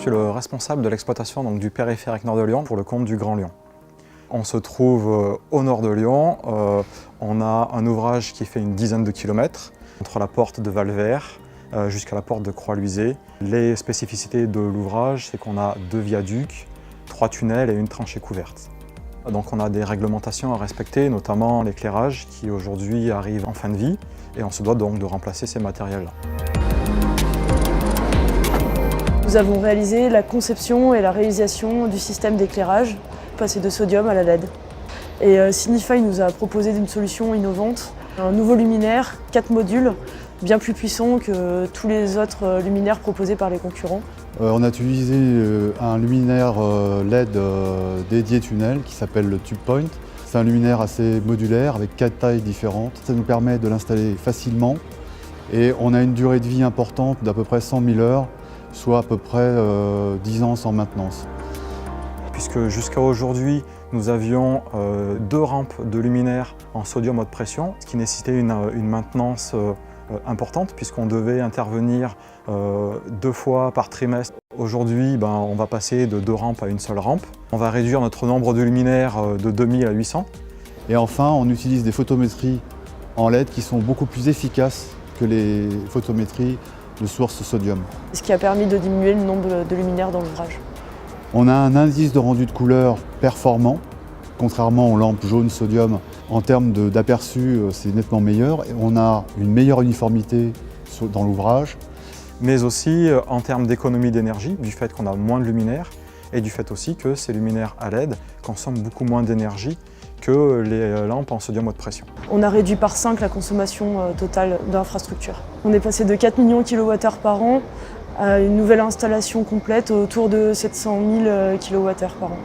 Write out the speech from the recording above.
suis le responsable de l'exploitation du périphérique nord de Lyon pour le compte du Grand Lyon. On se trouve au nord de Lyon, on a un ouvrage qui fait une dizaine de kilomètres, entre la porte de Valvert jusqu'à la porte de Croix-Luisée. Les spécificités de l'ouvrage, c'est qu'on a 2 viaducs, 3 tunnels et une tranchée couverte. Donc on a des réglementations à respecter, notamment l'éclairage qui aujourd'hui arrive en fin de vie et on se doit donc de remplacer ces matériels-là. Nous avons réalisé la conception et la réalisation du système d'éclairage, passé de sodium à la LED. Et Signify nous a proposé une solution innovante, un nouveau luminaire, 4 modules, bien plus puissant que tous les autres luminaires proposés par les concurrents. On a utilisé un luminaire LED dédié tunnel qui s'appelle le Tube Point. C'est un luminaire assez modulaire avec 4 tailles différentes. Ça nous permet de l'installer facilement et on a une durée de vie importante d'à peu près 100 000 heures, soit à peu près 10 ans sans maintenance. Puisque jusqu'à aujourd'hui, nous avions 2 rampes de luminaires en sodium haute pression, ce qui nécessitait une maintenance importante puisqu'on devait intervenir 2 fois par trimestre. Aujourd'hui, on va passer de 2 rampes à une seule rampe. On va réduire notre nombre de luminaires de 2000 à 800. Et enfin, on utilise des photométries en LED qui sont beaucoup plus efficaces que les photométries de source sodium. Ce qui a permis de diminuer le nombre de luminaires dans l'ouvrage. On a un indice de rendu de couleur performant, contrairement aux lampes jaunes sodium. En termes d'aperçu, c'est nettement meilleur. On a une meilleure uniformité dans l'ouvrage. Mais aussi en termes d'économie d'énergie, du fait qu'on a moins de luminaires et du fait aussi que ces luminaires à LED consomment beaucoup moins d'énergie que les lampes en sodium haute pression. On a réduit par 5 la consommation totale d'infrastructure. On est passé de 4 millions de kWh par an à une nouvelle installation complète autour de 700 000 kWh par an.